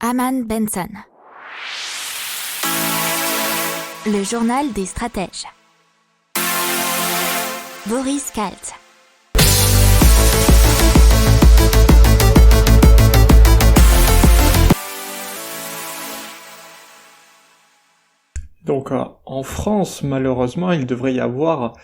Aman Benson. Le journal des stratèges. Boris Kalt. Donc en France, malheureusement, il devrait y avoir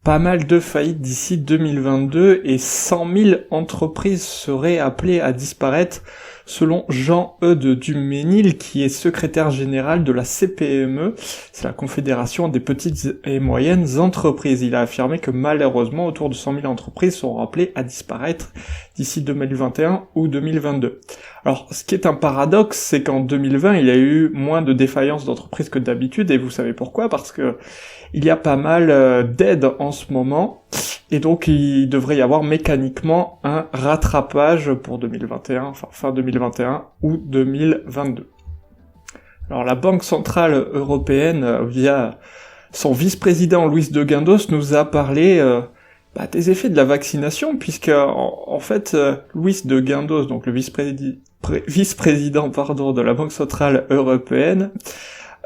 pas mal de faillites d'ici 2022 et 100 000 entreprises seraient appelées à disparaître selon Jean-Eudes Duménil, qui est secrétaire général de la CPME, c'est la Confédération des petites et moyennes entreprises. Il a affirmé que malheureusement, autour de 100 000 entreprises seront appelées à disparaître d'ici 2021 ou 2022. Alors, ce qui est un paradoxe, c'est qu'en 2020, il y a eu moins de défaillances d'entreprises que d'habitude, et vous savez pourquoi ? Parce que il y a pas mal d'aides en ce moment, et donc il devrait y avoir mécaniquement un rattrapage pour 2021, enfin fin 2021 ou 2022. Alors la Banque Centrale Européenne, via son vice-président Luis de Guindos, nous a parlé des effets de la vaccination, puisque en fait Luis de Guindos, donc le vice-président de la Banque Centrale Européenne,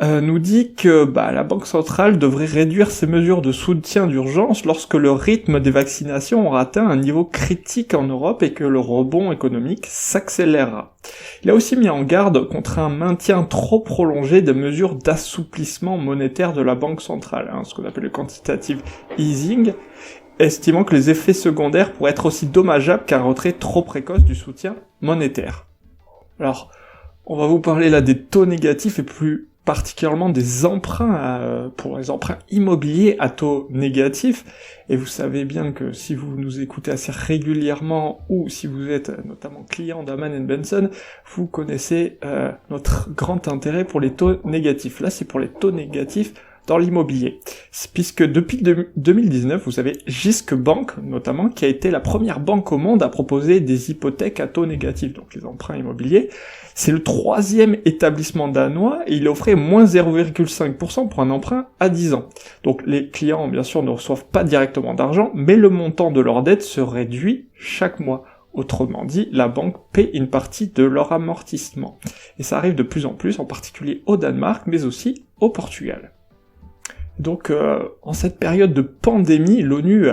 nous dit que la Banque Centrale devrait réduire ses mesures de soutien d'urgence lorsque le rythme des vaccinations aura atteint un niveau critique en Europe et que le rebond économique s'accélérera. Il a aussi mis en garde contre un maintien trop prolongé des mesures d'assouplissement monétaire de la Banque Centrale, ce qu'on appelle le quantitative easing, estimant que les effets secondaires pourraient être aussi dommageables qu'un retrait trop précoce du soutien monétaire. Alors, on va vous parler là des taux négatifs et plus particulièrement des emprunts pour les emprunts immobiliers à taux négatifs, et vous savez bien que si vous nous écoutez assez régulièrement ou si vous êtes notamment client d'Aman Benson, vous connaissez notre grand intérêt pour les taux négatifs. Là, c'est pour les taux négatifs dans l'immobilier, puisque depuis 2019, vous avez JISC Bank, notamment, qui a été la première banque au monde à proposer des hypothèques à taux négatif, donc les emprunts immobiliers. C'est le 3e établissement danois, et il offrait moins 0,5% pour un emprunt à 10 ans. Donc les clients, bien sûr, ne reçoivent pas directement d'argent, mais le montant de leur dette se réduit chaque mois. Autrement dit, la banque paie une partie de leur amortissement. Et ça arrive de plus en plus, en particulier au Danemark, mais aussi au Portugal. Donc, en cette période de pandémie, l'ONU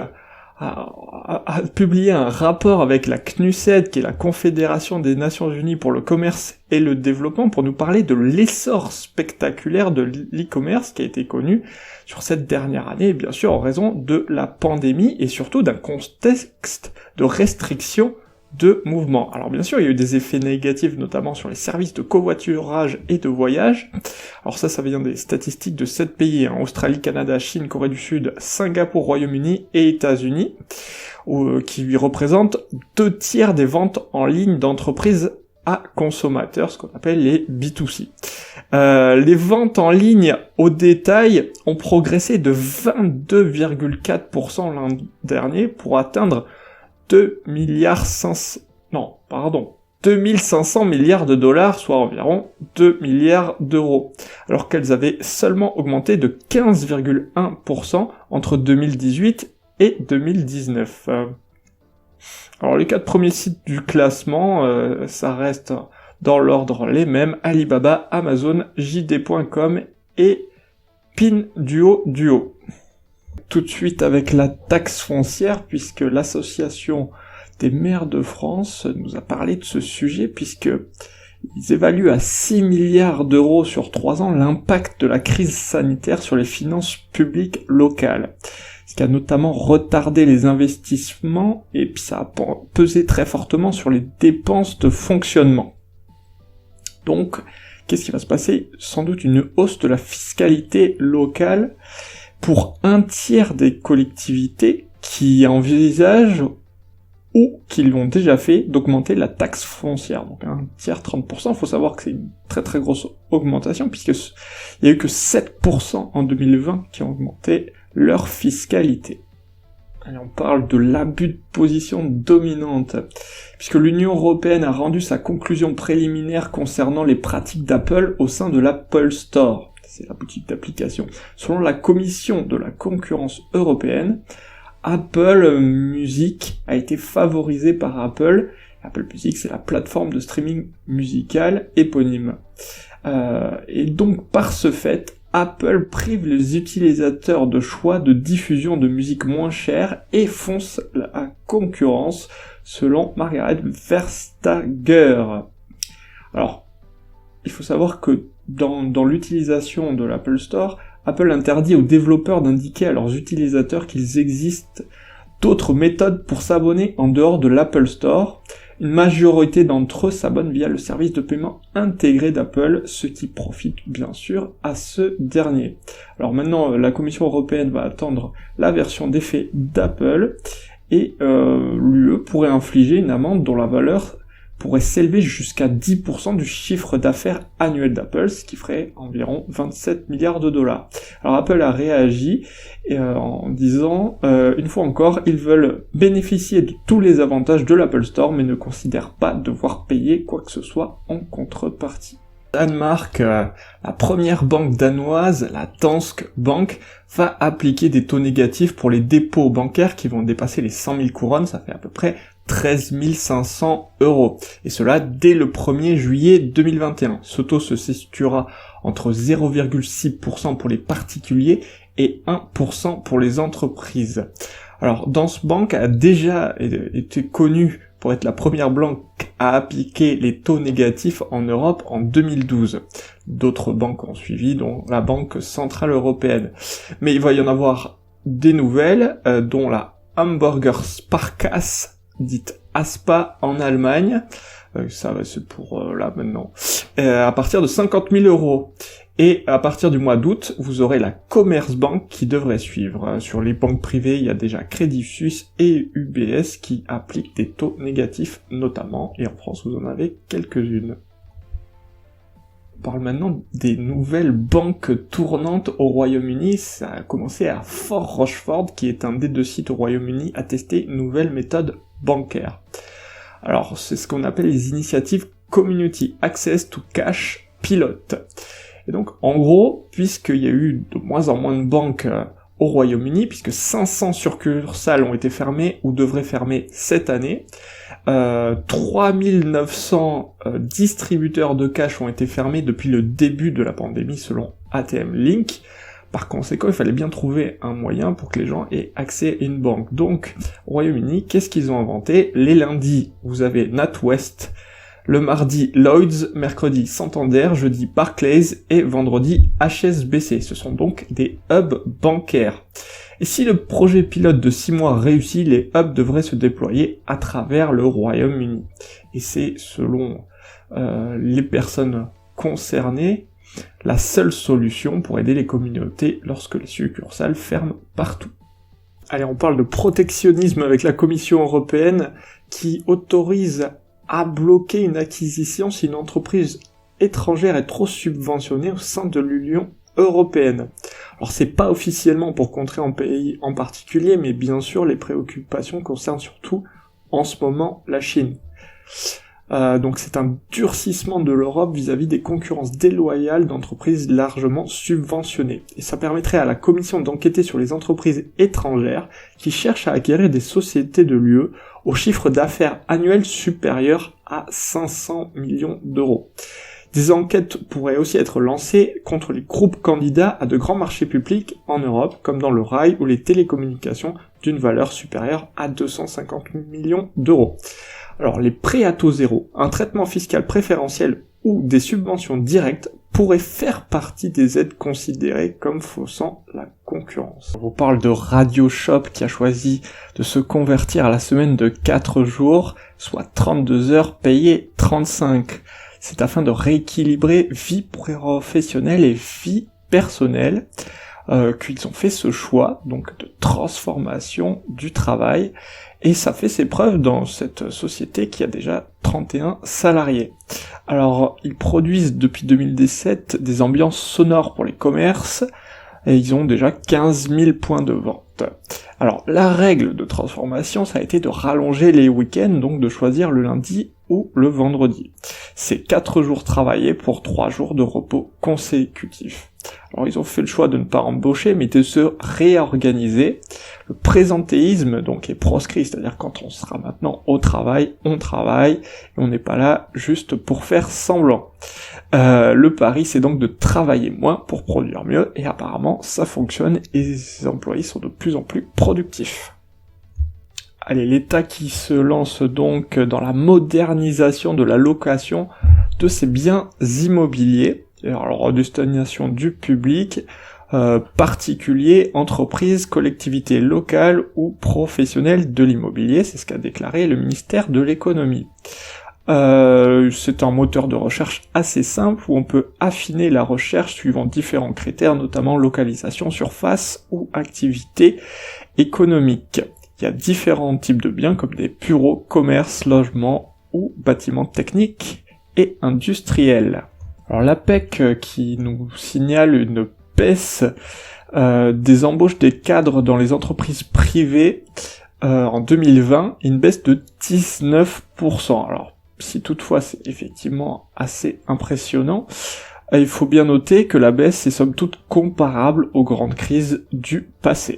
a publié un rapport avec la CNUSED, qui est la Confédération des Nations Unies pour le commerce et le développement, pour nous parler de l'essor spectaculaire de l'e-commerce qui a été connu sur cette dernière année, bien sûr en raison de la pandémie et surtout d'un contexte de restriction de mouvement. Alors bien sûr, il y a eu des effets négatifs, notamment sur les services de covoiturage et de voyage. Alors ça vient des statistiques de 7 pays, Australie, Canada, Chine, Corée du Sud, Singapour, Royaume-Uni et États-Unis, qui lui représentent 2/3 des ventes en ligne d'entreprises à consommateurs, ce qu'on appelle les B2C. Les ventes en ligne au détail ont progressé de 22,4% l'an dernier pour atteindre 2500 milliards de dollars, soit environ 2 milliards d'euros, alors qu'elles avaient seulement augmenté de 15,1% entre 2018 et 2019. Alors les 4 premiers sites du classement, ça reste dans l'ordre les mêmes: Alibaba, Amazon, JD.com et Pinduoduo. Tout de suite avec la taxe foncière, puisque l'association des maires de France nous a parlé de ce sujet, puisque ils évaluent à 6 milliards d'euros sur 3 ans l'impact de la crise sanitaire sur les finances publiques locales, ce qui a notamment retardé les investissements, et puis ça a pesé très fortement sur les dépenses de fonctionnement. Donc, qu'est-ce qui va se passer ? Sans doute une hausse de la fiscalité locale pour 1/3 des collectivités qui envisagent ou qui l'ont déjà fait d'augmenter la taxe foncière. Donc 1/3, 30%, faut savoir que c'est une très très grosse augmentation, puisque il y a eu que 7% en 2020 qui ont augmenté leur fiscalité. Et on parle de l'abus de position dominante, puisque l'Union Européenne a rendu sa conclusion préliminaire concernant les pratiques d'Apple au sein de l'Apple Store. C'est la boutique d'application. Selon la Commission de la concurrence européenne, Apple Music a été favorisé par Apple Apple Music, c'est la plateforme de streaming musical éponyme. Et donc, par ce fait, Apple prive les utilisateurs de choix de diffusion de musique moins chère et fonce la concurrence, selon Margaret Verstager. Alors, il faut savoir que dans l'utilisation de l'Apple Store, Apple interdit aux développeurs d'indiquer à leurs utilisateurs qu'il existe d'autres méthodes pour s'abonner en dehors de l'Apple Store. Une majorité d'entre eux s'abonnent via le service de paiement intégré d'Apple, ce qui profite bien sûr à ce dernier. Alors maintenant, la Commission européenne va attendre la version d'effet d'Apple, et l'UE pourrait infliger une amende dont la valeur pourrait s'élever jusqu'à 10% du chiffre d'affaires annuel d'Apple, ce qui ferait environ 27 milliards de dollars. Alors Apple a réagi en disant, une fois encore, ils veulent bénéficier de tous les avantages de l'Apple Store, mais ne considèrent pas devoir payer quoi que ce soit en contrepartie. Danemark, la première banque danoise, la Danske Bank, va appliquer des taux négatifs pour les dépôts bancaires qui vont dépasser les 100 000 couronnes, ça fait à peu près 13 500 €. Et cela dès le 1er juillet 2021. Ce taux se situera entre 0,6% pour les particuliers et 1% pour les entreprises. Alors, Danske Bank a déjà été connue pour être la première banque à appliquer les taux négatifs en Europe en 2012. D'autres banques ont suivi, dont la Banque Centrale Européenne. Mais il va y en avoir des nouvelles, dont la Hamburger Sparkasse, dite ASPA en Allemagne, ça c'est pour là maintenant, à partir de 50 000 €. Et à partir du mois d'août, vous aurez la Commerzbank qui devrait suivre. Sur les banques privées, il y a déjà Crédit Suisse et UBS qui appliquent des taux négatifs notamment, et en France vous en avez quelques-unes. On parle maintenant des nouvelles banques tournantes au Royaume-Uni. Ça a commencé à Fort Rochefort, qui est un des 2 sites au Royaume-Uni, à tester une nouvelle méthode bancaire. Alors, c'est ce qu'on appelle les initiatives Community Access to Cash Pilot. Et donc, en gros, puisqu'il y a eu de moins en moins de banques au Royaume-Uni, puisque 500 succursales ont été fermées ou devraient fermer cette année, 3900 distributeurs de cash ont été fermés depuis le début de la pandémie selon ATM Link. Par conséquent, il fallait bien trouver un moyen pour que les gens aient accès à une banque. Donc, au Royaume-Uni, qu'est-ce qu'ils ont inventé? Les lundis, vous avez NatWest, le mardi Lloyds, mercredi Santander, jeudi Barclays et vendredi HSBC. Ce sont donc des hubs bancaires. Et si le projet pilote de 6 mois réussit, les hubs devraient se déployer à travers le Royaume-Uni. Et c'est, selon les personnes concernées, la seule solution pour aider les communautés lorsque les succursales ferment partout. Allez, on parle de protectionnisme avec la Commission européenne qui autorise à bloquer une acquisition si une entreprise étrangère est trop subventionnée au sein de l'Union européenne. Alors c'est pas officiellement pour contrer un pays en particulier, mais bien sûr les préoccupations concernent surtout en ce moment la Chine. Donc c'est un durcissement de l'Europe vis-à-vis des concurrences déloyales d'entreprises largement subventionnées. Et ça permettrait à la Commission d'enquêter sur les entreprises étrangères qui cherchent à acquérir des sociétés de l'UE au chiffre d'affaires annuel supérieur à 500 millions €. Des enquêtes pourraient aussi être lancées contre les groupes candidats à de grands marchés publics en Europe, comme dans le rail ou les télécommunications d'une valeur supérieure à 250 millions €. Alors, les prêts à taux zéro, un traitement fiscal préférentiel ou des subventions directes pourraient faire partie des aides considérées comme faussant la concurrence. On vous parle de Radio Shop qui a choisi de se convertir à la semaine de 4 jours, soit 32 heures payées 35. C'est afin de rééquilibrer vie professionnelle et vie personnelle qu'ils ont fait ce choix, donc de transformation du travail, et ça fait ses preuves dans cette société qui a déjà 31 salariés. Alors, ils produisent depuis 2017 des ambiances sonores pour les commerces, et ils ont déjà 15 000 points de vente. Alors, la règle de transformation, ça a été de rallonger les week-ends, donc de choisir le lundi ou le vendredi. C'est 4 jours travaillés pour 3 jours de repos consécutifs. Alors ils ont fait le choix de ne pas embaucher, mais de se réorganiser. Le présentéisme donc est proscrit, c'est-à-dire quand on sera maintenant au travail, on travaille, et on n'est pas là juste pour faire semblant. Le pari c'est donc de travailler moins pour produire mieux, et apparemment ça fonctionne, et les employés sont de plus en plus productifs. Allez, l'État qui se lance donc dans la modernisation de la location de ses biens immobiliers, alors à destination du public, particuliers, entreprises, collectivités locales ou professionnels de l'immobilier, c'est ce qu'a déclaré le ministère de l'économie. C'est un moteur de recherche assez simple où on peut affiner la recherche suivant différents critères, notamment localisation, surface ou activité économique. Il y a différents types de biens comme des bureaux, commerces, logements ou bâtiments techniques et industriels. Alors l'APEC qui nous signale une baisse des embauches des cadres dans les entreprises privées en 2020, une baisse de 19%. Alors si toutefois c'est effectivement assez impressionnant, il faut bien noter que la baisse est somme toute comparable aux grandes crises du passé.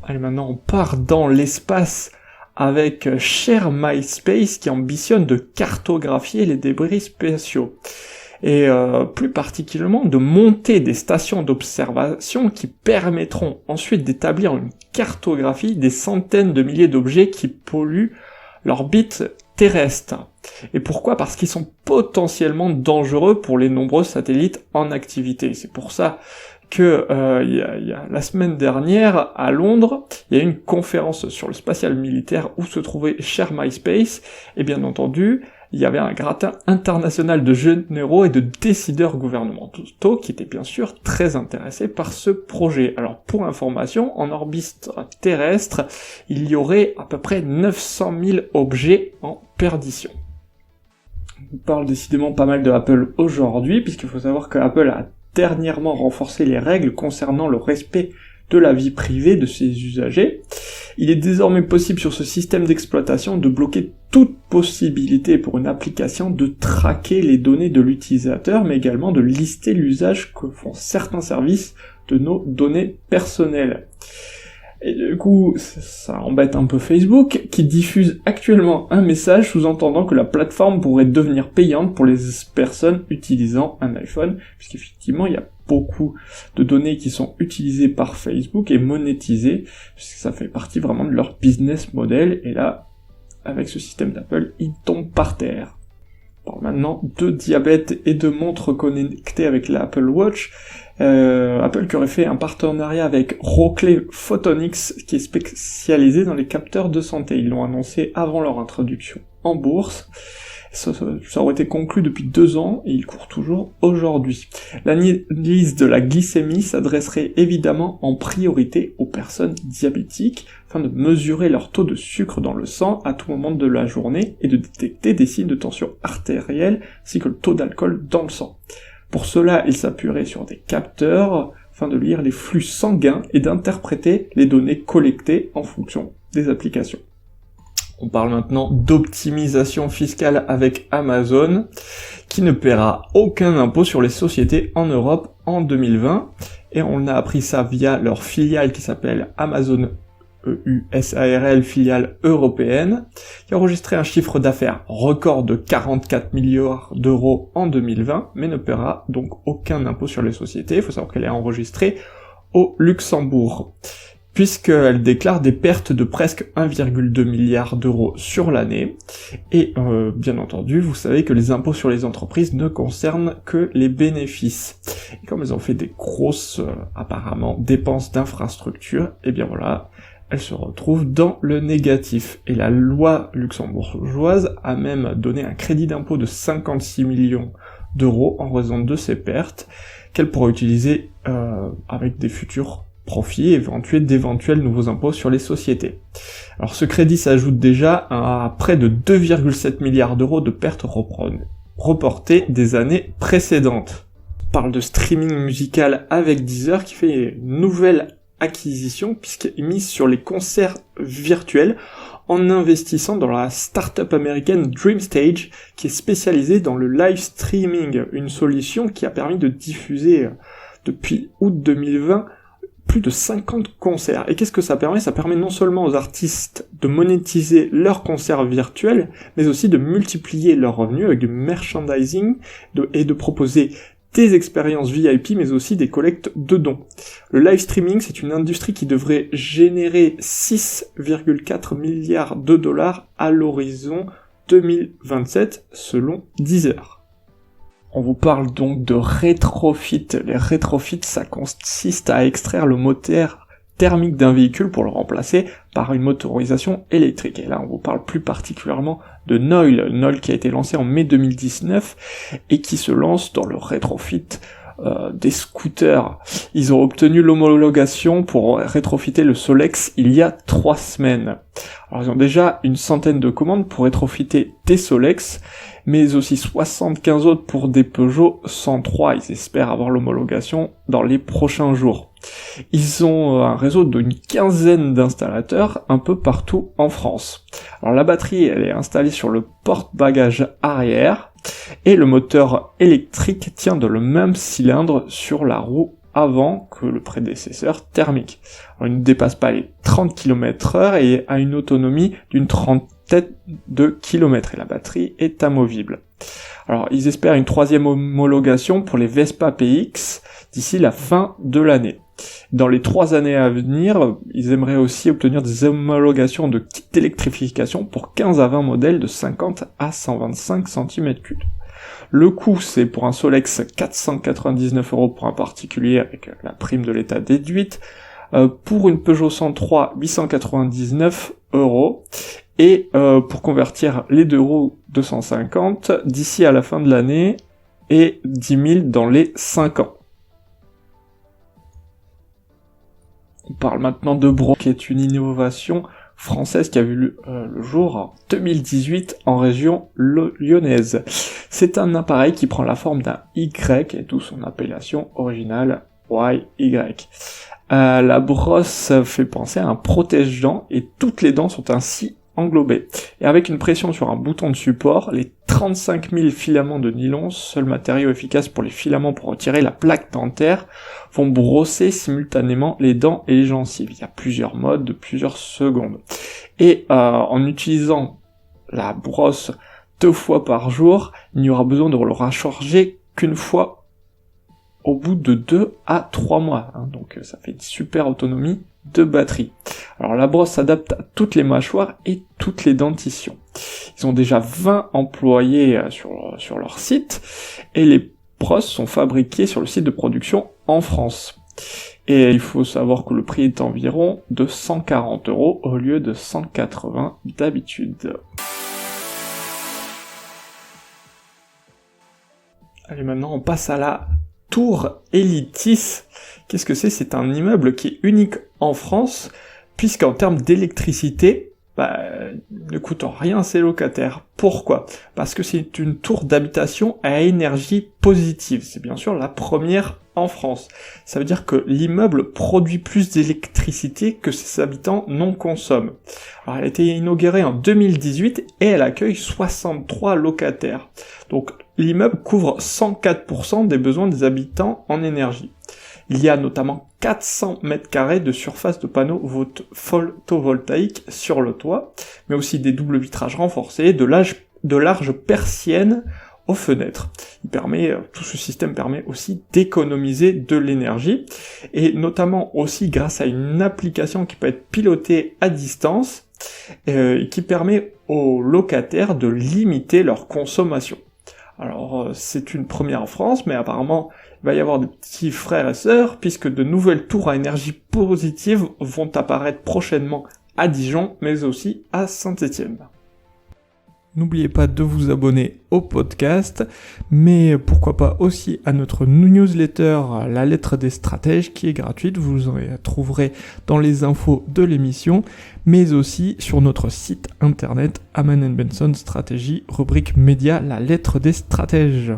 Allez, maintenant on part dans l'espace avec Share My Space qui ambitionne de cartographier les débris spatiaux. Et plus particulièrement de monter des stations d'observation qui permettront ensuite d'établir une cartographie des centaines de milliers d'objets qui polluent l'orbite terrestre. Et pourquoi ? Parce qu'ils sont potentiellement dangereux pour les nombreux satellites en activité. C'est pour ça que la semaine dernière, à Londres, il y a eu une conférence sur le spatial militaire où se trouvait Share My Space, et bien entendu, il y avait un gratin international de généraux et de décideurs gouvernementaux qui étaient bien sûr très intéressés par ce projet. Alors pour information, en orbite terrestre, il y aurait à peu près 900 000 objets en perdition. On parle décidément pas mal de Apple aujourd'hui, puisqu'il faut savoir que Apple a dernièrement renforcé les règles concernant le respect de la vie privée de ses usagers. Il est désormais possible sur ce système d'exploitation de bloquer toute possibilité pour une application de traquer les données de l'utilisateur, mais également de lister l'usage que font certains services de nos données personnelles. Et du coup, ça embête un peu Facebook, qui diffuse actuellement un message sous-entendant que la plateforme pourrait devenir payante pour les personnes utilisant un iPhone, puisqu'effectivement, il y a beaucoup de données qui sont utilisées par Facebook et monétisées, puisque ça fait partie vraiment de leur business model, et là, avec ce système d'Apple, ils tombent par terre. Bon, maintenant, de diabète et de montres connectées avec l'Apple Watch, Apple qui aurait fait un partenariat avec Rockley Photonics qui est spécialisé dans les capteurs de santé. Ils l'ont annoncé avant leur introduction en bourse. Ça aurait été conclu depuis 2 ans et il court toujours aujourd'hui. L'analyse de la glycémie s'adresserait évidemment en priorité aux personnes diabétiques afin de mesurer leur taux de sucre dans le sang à tout moment de la journée et de détecter des signes de tension artérielle ainsi que le taux d'alcool dans le sang. Pour cela, il s'appuierait sur des capteurs afin de lire les flux sanguins et d'interpréter les données collectées en fonction des applications. On parle maintenant d'optimisation fiscale avec Amazon, qui ne paiera aucun impôt sur les sociétés en Europe en 2020, et on a appris ça via leur filiale qui s'appelle Amazon EUSARL, filiale européenne, qui a enregistré un chiffre d'affaires record de 44 milliards d'euros en 2020, mais ne paiera donc aucun impôt sur les sociétés. Il faut savoir qu'elle est enregistrée au Luxembourg, puisqu'elle déclare des pertes de presque 1,2 milliard d'euros sur l'année, et bien entendu, vous savez que les impôts sur les entreprises ne concernent que les bénéfices. Et comme elles ont fait des grosses, apparemment, dépenses d'infrastructures, et bien voilà, elle se retrouve dans le négatif. Et la loi luxembourgeoise a même donné un crédit d'impôt de 56 millions d'euros en raison de ces pertes, qu'elle pourra utiliser avec des futurs profits et d'éventuels nouveaux impôts sur les sociétés. Alors ce crédit s'ajoute déjà à près de 2,7 milliards d'euros de pertes reportées des années précédentes. On parle de streaming musical avec Deezer qui fait une nouvelle acquisition puisqu'elle est mise sur les concerts virtuels en investissant dans la start-up américaine DreamStage, qui est spécialisée dans le live streaming, une solution qui a permis de diffuser depuis août 2020 plus de 50 concerts. Et qu'est-ce que ça permet ? Ça permet non seulement aux artistes de monétiser leurs concerts virtuels, mais aussi de multiplier leurs revenus avec du merchandising et de proposer des expériences VIP, mais aussi des collectes de dons. Le live streaming, c'est une industrie qui devrait générer 6,4 milliards de dollars à l'horizon 2027, selon Deezer. On vous parle donc de rétrofit. Les rétrofits, ça consiste à extraire le moteur thermique d'un véhicule pour le remplacer par une motorisation électrique. Et là, on vous parle plus particulièrement de Noil. Noil qui a été lancé en mai 2019 et qui se lance dans le rétrofit des scooters. Ils ont obtenu l'homologation pour rétrofiter le Solex il y a 3 semaines. Alors ils ont déjà une centaine de commandes pour rétrofiter des Solex, mais aussi 75 autres pour des Peugeot 103. Ils espèrent avoir l'homologation dans les prochains jours. Ils ont un réseau d'une quinzaine d'installateurs un peu partout en France. Alors la batterie, elle est installée sur le porte-bagages arrière, et le moteur électrique tient dans le même cylindre sur la roue avant que le prédécesseur thermique. Alors, il ne dépasse pas les 30 km/h et a une autonomie d'une trentaine de kilomètres, et la batterie est amovible. Alors, ils espèrent une 3e homologation pour les Vespa PX d'ici la fin de l'année. Dans les 3 années à venir, ils aimeraient aussi obtenir des homologations de kits d'électrification pour 15 à 20 modèles de 50 à 125 cm3. Le coût, c'est pour un Solex 499 € pour un particulier avec la prime de l'État déduite, pour une Peugeot 103 899 €, et pour convertir les 2 roues 250 d'ici à la fin de l'année, et 10 000 dans les 5 ans. On parle maintenant de Bro, qui est une innovation française qui a vu le jour en 2018 en région lyonnaise. C'est un appareil qui prend la forme d'un Y, et d'où son appellation originale YY. La brosse fait penser à un protège-dents, et toutes les dents sont ainsi englobées. Et avec une pression sur un bouton de support, les 35 000 filaments de nylon, seul matériau efficace pour les filaments pour retirer la plaque dentaire, vont brosser simultanément les dents et les gencives. Il y a plusieurs modes de plusieurs secondes. Et en utilisant la brosse 2 fois par jour, il n'y aura besoin de le recharger qu'une fois au bout de 2 à 3 mois. Donc ça fait une super autonomie de batterie. Alors la brosse s'adapte à toutes les mâchoires et toutes les dentitions. Ils ont déjà 20 employés sur leur site, et les brosses sont fabriquées sur le site de production en France. Et il faut savoir que le prix est environ de 140 € au lieu de 180 d'habitude. Allez, maintenant on passe à la Tour Elitis. Qu'est-ce que c'est ? C'est un immeuble qui est unique en France, puisqu'en termes d'électricité, ne coûte rien ses locataires. Pourquoi ? Parce que c'est une tour d'habitation à énergie positive. C'est bien sûr la première en France. Ça veut dire que l'immeuble produit plus d'électricité que ses habitants n'en consomment. Alors elle a été inaugurée en 2018 et elle accueille 63 locataires. Donc l'immeuble couvre 104% des besoins des habitants en énergie. Il y a notamment 400 m² de surface de panneaux photovoltaïques sur le toit, mais aussi des doubles vitrages renforcés, de larges persiennes aux fenêtres. Tout ce système permet aussi d'économiser de l'énergie, et notamment aussi grâce à une application qui peut être pilotée à distance, qui permet aux locataires de limiter leur consommation. Alors c'est une première en France, mais apparemment il va y avoir des petits frères et sœurs, puisque de nouvelles tours à énergie positive vont apparaître prochainement à Dijon, mais aussi à Saint-Étienne. N'oubliez pas de vous abonner au podcast, mais pourquoi pas aussi à notre newsletter La Lettre des Stratèges, qui est gratuite, vous en trouverez dans les infos de l'émission, mais aussi sur notre site internet Aman & Benson Stratégie, rubrique média La Lettre des Stratèges.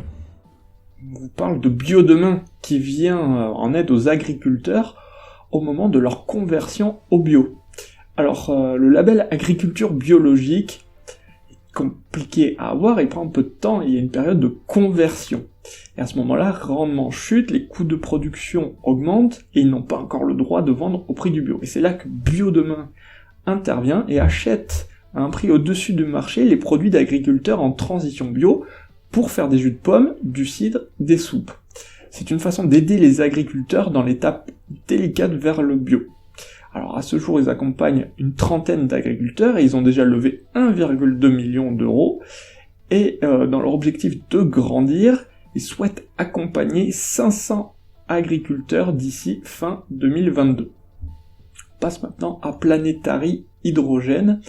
On vous parle de Biodemain, qui vient en aide aux agriculteurs au moment de leur conversion au bio. Alors, le label agriculture biologique est compliqué à avoir, il prend un peu de temps, et il y a une période de conversion. Et à ce moment-là, le rendement chute, les coûts de production augmentent, et ils n'ont pas encore le droit de vendre au prix du bio. Et c'est là que Biodemain intervient et achète à un prix au-dessus du marché les produits d'agriculteurs en transition bio pour faire des jus de pommes, du cidre, des soupes. C'est une façon d'aider les agriculteurs dans l'étape délicate vers le bio. Alors à ce jour, ils accompagnent une trentaine d'agriculteurs et ils ont déjà levé 1,2 million d'euros. Et dans leur objectif de grandir, ils souhaitent accompagner 500 agriculteurs d'ici fin 2022. On passe maintenant à Planetary Hydrogène,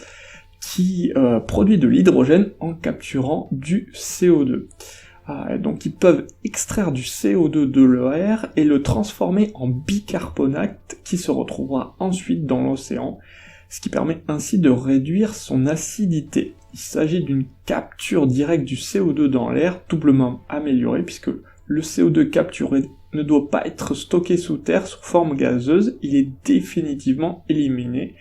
qui produit de l'hydrogène en capturant du CO2. Donc ils peuvent extraire du CO2 de l'air et le transformer en bicarbonate qui se retrouvera ensuite dans l'océan, ce qui permet ainsi de réduire son acidité. Il s'agit d'une capture directe du CO2 dans l'air, doublement améliorée, puisque le CO2 capturé ne doit pas être stocké sous terre sous forme gazeuse, il est définitivement éliminé,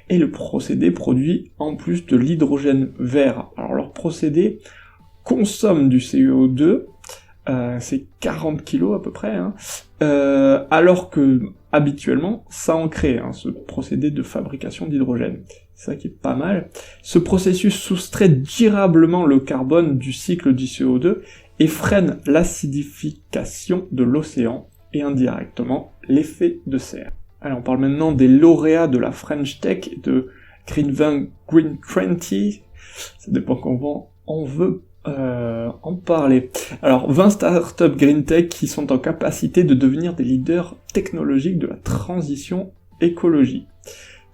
et le procédé produit en plus de l'hydrogène vert. Alors leur procédé consomme du CO2, c'est 40 kg à peu près, alors que habituellement ça en crée, ce procédé de fabrication d'hydrogène. C'est ça qui est pas mal. Ce processus soustrait durablement le carbone du cycle du CO2 et freine l'acidification de l'océan et indirectement l'effet de serre. Allez, on parle maintenant des lauréats de la French Tech et de Green 20, ça dépend comment on veut en parler. Alors, 20 startups Green Tech qui sont en capacité de devenir des leaders technologiques de la transition écologique.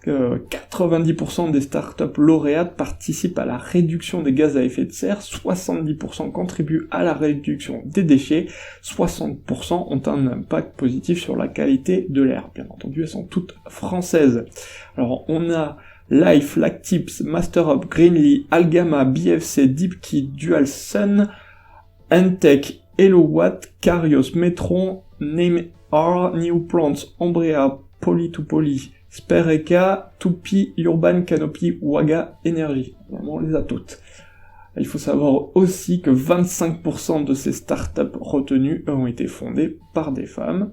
90% des startups lauréates participent à la réduction des gaz à effet de serre, 70% contribuent à la réduction des déchets, 60% ont un impact positif sur la qualité de l'air. Bien entendu, elles sont toutes françaises. Alors, on a Life, Lactips, MasterUp, Greenly, Algama, BFC, DeepKey, DualSun, Entech, HelloWatt, Carios, Metron, NameR, New Plants, Ombrea, Poly2Poly, Spereka, Tupi, Urban, Canopy, Waga, Energy. Vraiment, on les a toutes. Il faut savoir aussi que 25% de ces startups retenues ont été fondées par des femmes.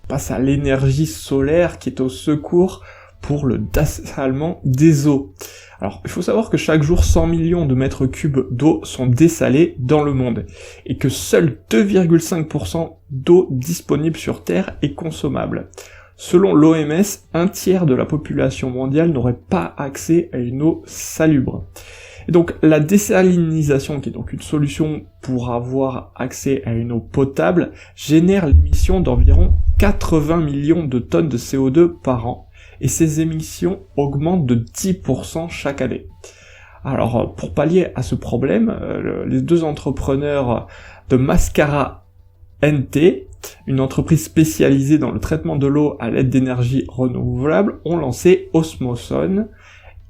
On passe à l'énergie solaire qui est au secours pour le dessalement des eaux. Alors, il faut savoir que chaque jour, 100 millions de mètres cubes d'eau sont dessalés dans le monde, et que seul 2,5% d'eau disponible sur Terre est consommable. Selon l'OMS, un tiers de la population mondiale n'aurait pas accès à une eau salubre. Et donc, la désalinisation, qui est donc une solution pour avoir accès à une eau potable, génère l'émission d'environ 80 millions de tonnes de CO2 par an, et ces émissions augmentent de 10% chaque année. Alors, pour pallier à ce problème, les deux entrepreneurs de Mascara NT, une entreprise spécialisée dans le traitement de l'eau à l'aide d'énergie renouvelable, ont lancé Osmosun.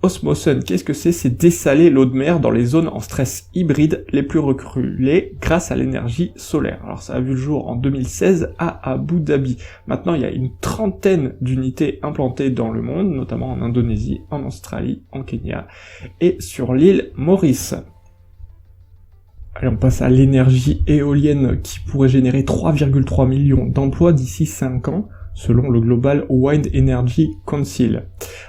Osmosun, qu'est-ce que c'est ? C'est dessaler l'eau de mer dans les zones en stress hybride les plus reculées grâce à l'énergie solaire. Alors ça a vu le jour en 2016 à Abu Dhabi. Maintenant, il y a une trentaine d'unités implantées dans le monde, notamment en Indonésie, en Australie, en Kenya et sur l'île Maurice. Allez, on passe à l'énergie éolienne qui pourrait générer 3,3 millions d'emplois d'ici 5 ans, selon le Global Wind Energy Council.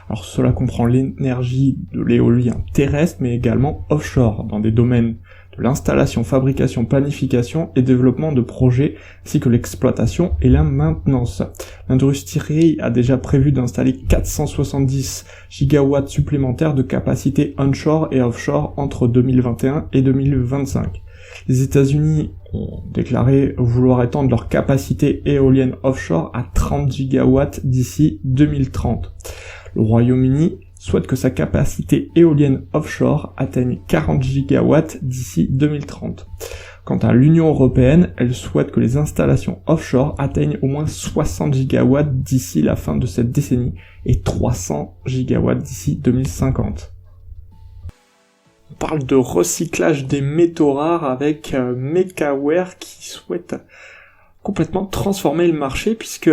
Alors cela comprend l'énergie de l'éolien terrestre, mais également offshore, dans des domaines de l'installation, fabrication, planification et développement de projets, ainsi que l'exploitation et la maintenance. L'industrie a déjà prévu d'installer 470 gigawatts supplémentaires de capacité onshore et offshore entre 2021 et 2025. Les États-Unis ont déclaré vouloir étendre leur capacité éolienne offshore à 30 gigawatts d'ici 2030. Le Royaume-Uni souhaite que sa capacité éolienne offshore atteigne 40 gigawatts d'ici 2030. Quant à l'Union européenne, elle souhaite que les installations offshore atteignent au moins 60 gigawatts d'ici la fin de cette décennie et 300 gigawatts d'ici 2050. On parle de recyclage des métaux rares avec Mekaware qui souhaite complètement transformer le marché puisque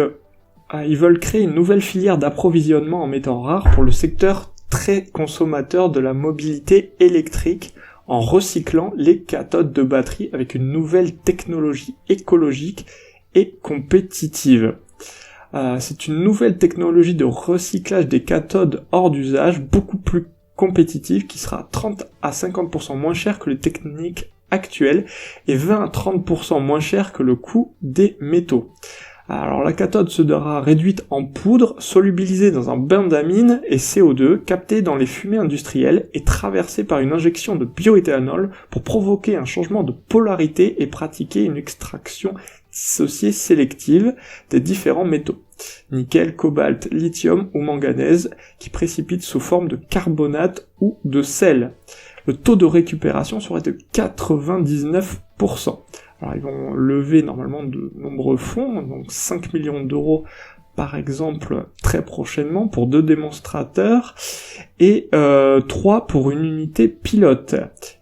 Ils veulent créer une nouvelle filière d'approvisionnement en métaux rares pour le secteur très consommateur de la mobilité électrique en recyclant les cathodes de batterie avec une nouvelle technologie écologique et compétitive. C'est une nouvelle technologie de recyclage des cathodes hors d'usage, beaucoup plus compétitive, qui sera 30 à 50% moins chère que les techniques actuelles et 20 à 30% moins chère que le coût des métaux. Alors la cathode sera réduite en poudre, solubilisée dans un bain d'amine et CO2, captée dans les fumées industrielles et traversée par une injection de bioéthanol pour provoquer un changement de polarité et pratiquer une extraction dissociée sélective des différents métaux. Nickel, cobalt, lithium ou manganèse, qui précipitent sous forme de carbonate ou de sel. Le taux de récupération serait de 99%. Alors ils vont lever normalement de nombreux fonds, donc 5 millions d'euros par exemple très prochainement pour 2 démonstrateurs et 3 pour une unité pilote.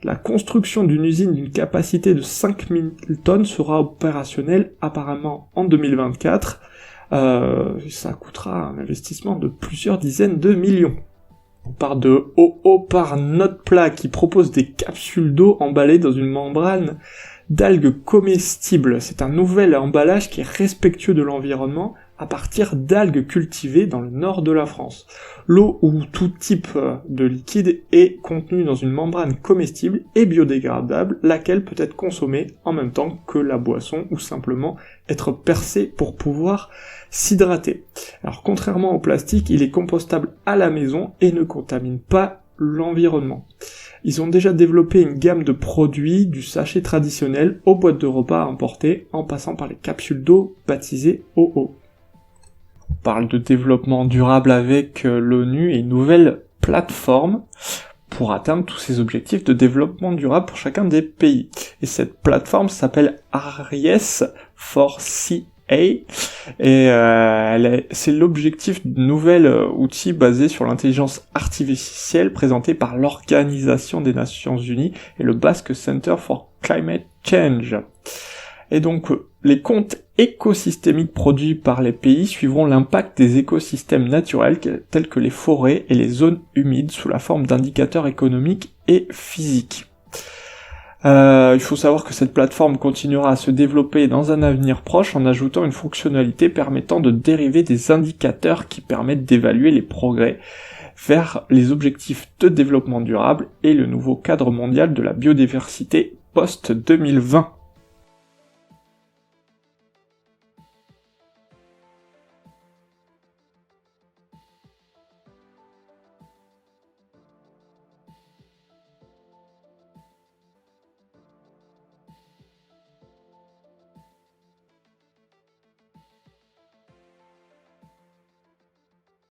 La construction d'une usine d'une capacité de 5000 tonnes sera opérationnelle apparemment en 2024. Ça coûtera un investissement de plusieurs dizaines de millions. On part de OO par Notepla qui propose des capsules d'eau emballées dans une membrane d'algues comestibles. C'est un nouvel emballage qui est respectueux de l'environnement à partir d'algues cultivées dans le nord de la France. L'eau ou tout type de liquide est contenue dans une membrane comestible et biodégradable, laquelle peut être consommée en même temps que la boisson ou simplement être percée pour pouvoir s'hydrater. Alors contrairement au plastique, il est compostable à la maison et ne contamine pas l'environnement. Ils ont déjà développé une gamme de produits du sachet traditionnel aux boîtes de repas à emporter en passant par les capsules d'eau baptisées OO. On parle de développement durable avec l'ONU et une nouvelle plateforme pour atteindre tous ces objectifs de développement durable pour chacun des pays. Et cette plateforme s'appelle RIES4CA et c'est l'objectif d'un nouvel outil basé sur l'intelligence artificielle présenté par l'Organisation des Nations Unies et le Basque Center for Climate Change. Et donc, les comptes écosystémiques produits par les pays suivront l'impact des écosystèmes naturels tels que les forêts et les zones humides sous la forme d'indicateurs économiques et physiques. Il faut savoir que cette plateforme continuera à se développer dans un avenir proche en ajoutant une fonctionnalité permettant de dériver des indicateurs qui permettent d'évaluer les progrès vers les objectifs de développement durable et le nouveau cadre mondial de la biodiversité post-2020.